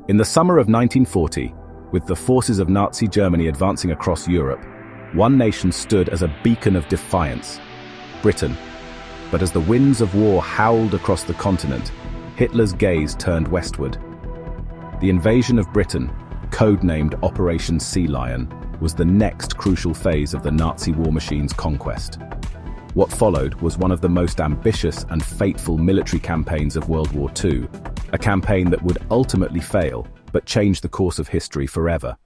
In the summer of 1940, with the forces of Nazi Germany advancing across Europe, one nation stood as a beacon of defiance: Britain. But as the winds of war howled across the continent, Hitler's gaze turned westward. The invasion of Britain, codenamed Operation Sea Lion, was the next crucial phase of the Nazi war machine's conquest. What followed was one of the most ambitious and fateful military campaigns of World War II, a campaign that would ultimately fail, but change the course of history forever.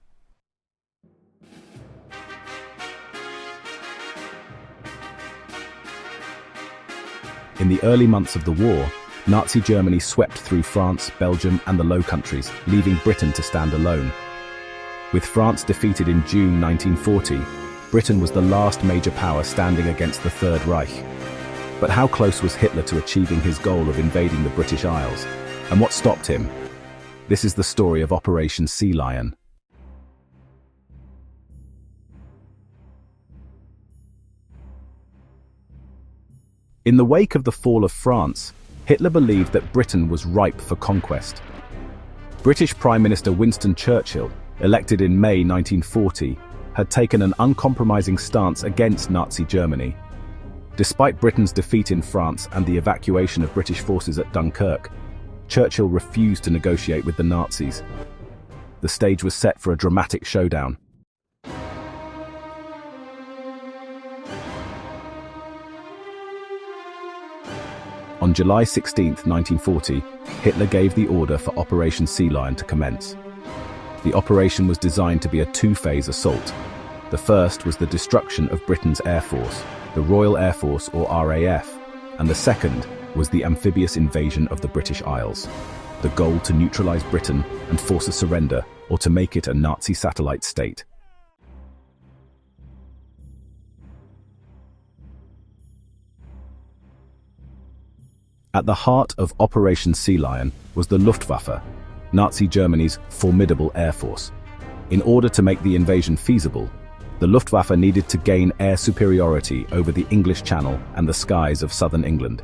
In the early months of the war, Nazi Germany swept through France, Belgium, and the Low Countries, leaving Britain to stand alone. With France defeated in June 1940, Britain was the last major power standing against the Third Reich. But how close was Hitler to achieving his goal of invading the British Isles? And what stopped him? This is the story of Operation Sea Lion. In the wake of the fall of France, Hitler believed that Britain was ripe for conquest. British Prime Minister Winston Churchill, elected in May 1940, had taken an uncompromising stance against Nazi Germany. Despite Britain's defeat in France and the evacuation of British forces at Dunkirk, Churchill refused to negotiate with the Nazis. The stage was set for a dramatic showdown. On July 16, 1940, Hitler gave the order for Operation Sea Lion to commence. The operation was designed to be a two-phase assault. The first was the destruction of Britain's Air Force, the Royal Air Force or RAF, and the second was the amphibious invasion of the British Isles, the goal to neutralize Britain and force a surrender or to make it a Nazi satellite state. At the heart of Operation Sea Lion was the Luftwaffe, Nazi Germany's formidable air force. In order to make the invasion feasible, the Luftwaffe needed to gain air superiority over the English Channel and the skies of southern England.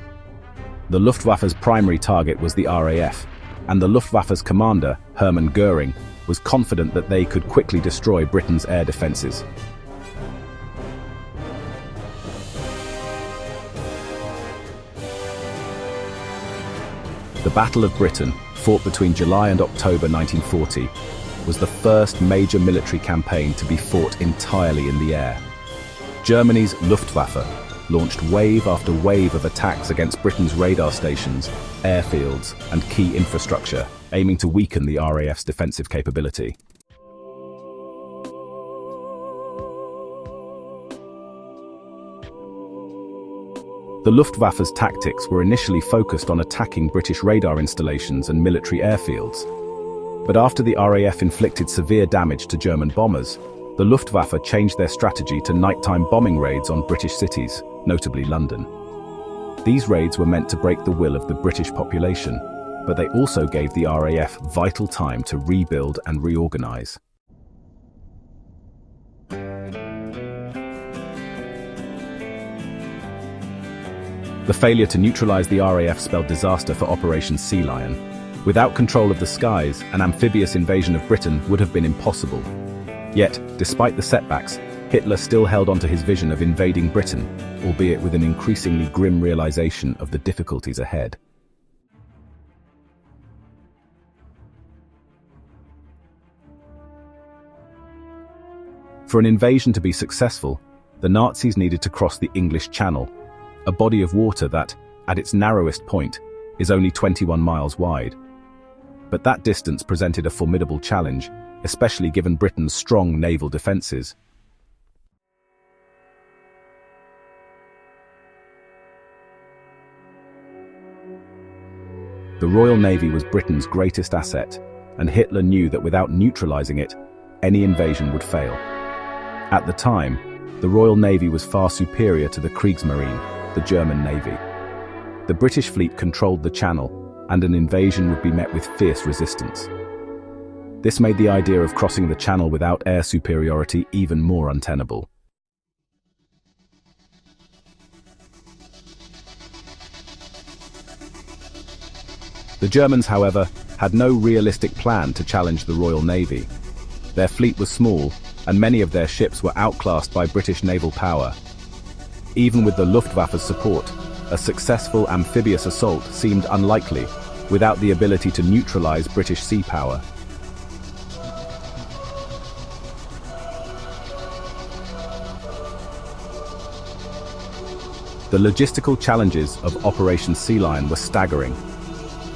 The Luftwaffe's primary target was the RAF, and the Luftwaffe's commander, Hermann Göring, was confident that they could quickly destroy Britain's air defenses. The Battle of Britain, fought between July and October 1940, was the first major military campaign to be fought entirely in the air. Germany's Luftwaffe launched wave after wave of attacks against Britain's radar stations, airfields, and key infrastructure, aiming to weaken the RAF's defensive capability. The Luftwaffe's tactics were initially focused on attacking British radar installations and military airfields. But after the RAF inflicted severe damage to German bombers, the Luftwaffe changed their strategy to nighttime bombing raids on British cities, notably London. These raids were meant to break the will of the British population, but they also gave the RAF vital time to rebuild and reorganize. The failure to neutralize the RAF spelled disaster for Operation Sea Lion. Without control of the skies, an amphibious invasion of Britain would have been impossible. Yet, despite the setbacks, Hitler still held on to his vision of invading Britain, albeit with an increasingly grim realization of the difficulties ahead. For an invasion to be successful, the Nazis needed to cross the English Channel, a body of water that, at its narrowest point, is only 21 miles wide. But that distance presented a formidable challenge, especially given Britain's strong naval defenses. The Royal Navy was Britain's greatest asset, and Hitler knew that without neutralizing it, any invasion would fail. At the time, the Royal Navy was far superior to the Kriegsmarine, the German Navy. The British fleet controlled the Channel, and an invasion would be met with fierce resistance. This made the idea of crossing the Channel without air superiority even more untenable. The Germans, however, had no realistic plan to challenge the Royal Navy. Their fleet was small, and many of their ships were outclassed by British naval power. Even with the Luftwaffe's support, a successful amphibious assault seemed unlikely, without the ability to neutralize British sea power. The logistical challenges of Operation Sea Lion were staggering.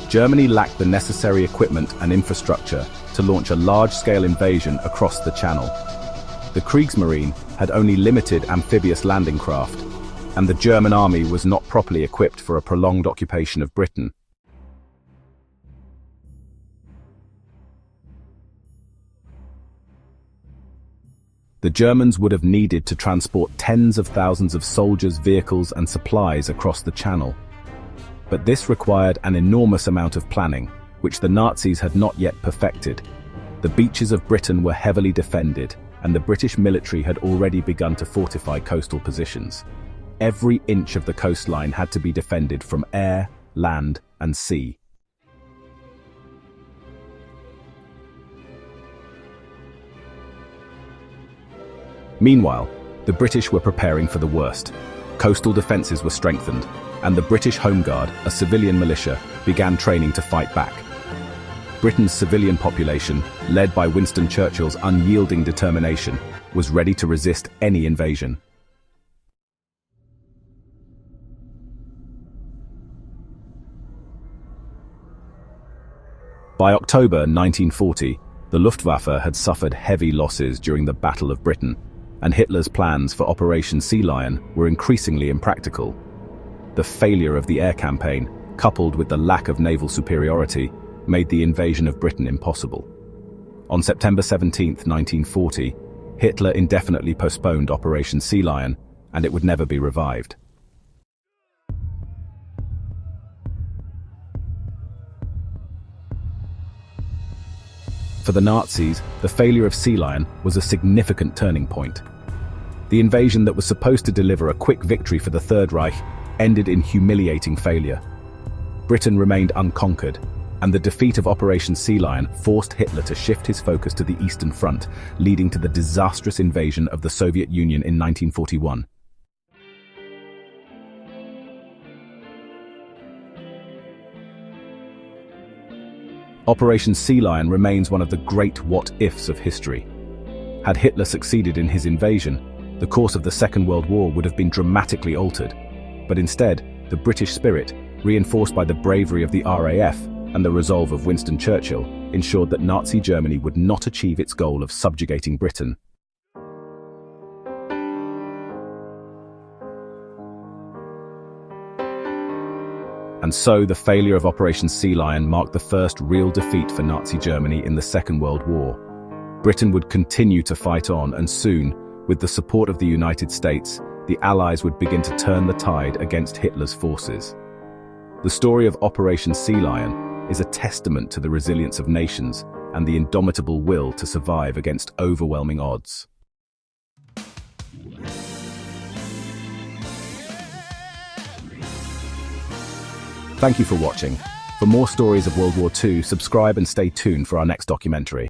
Germany lacked the necessary equipment and infrastructure to launch a large-scale invasion across the Channel. The Kriegsmarine had only limited amphibious landing craft, and the German army was not properly equipped for a prolonged occupation of Britain. The Germans would have needed to transport tens of thousands of soldiers, vehicles, and supplies across the Channel. But this required an enormous amount of planning, which the Nazis had not yet perfected. The beaches of Britain were heavily defended, and the British military had already begun to fortify coastal positions. Every inch of the coastline had to be defended from air, land, and sea. Meanwhile, the British were preparing for the worst. Coastal defenses were strengthened, and the British Home Guard, a civilian militia, began training to fight back. Britain's civilian population, led by Winston Churchill's unyielding determination, was ready to resist any invasion. By October 1940, the Luftwaffe had suffered heavy losses during the Battle of Britain, and Hitler's plans for Operation Sea Lion were increasingly impractical. The failure of the air campaign, coupled with the lack of naval superiority, made the invasion of Britain impossible. On September 17, 1940, Hitler indefinitely postponed Operation Sea Lion, and it would never be revived. For the Nazis, the failure of Sea Lion was a significant turning point. The invasion that was supposed to deliver a quick victory for the Third Reich ended in humiliating failure. Britain remained unconquered, and the defeat of Operation Sea Lion forced Hitler to shift his focus to the Eastern Front, leading to the disastrous invasion of the Soviet Union in 1941. Operation Sea Lion remains one of the great what-ifs of history. Had Hitler succeeded in his invasion, the course of the Second World War would have been dramatically altered. But instead, the British spirit, reinforced by the bravery of the RAF and the resolve of Winston Churchill, ensured that Nazi Germany would not achieve its goal of subjugating Britain. And so the failure of Operation Sea Lion marked the first real defeat for Nazi Germany in the Second World War. Britain would continue to fight on, and soon, with the support of the United States, the Allies would begin to turn the tide against Hitler's forces. The story of Operation Sea Lion is a testament to the resilience of nations and the indomitable will to survive against overwhelming odds. Thank you for watching. For more stories of World War II, subscribe and stay tuned for our next documentary.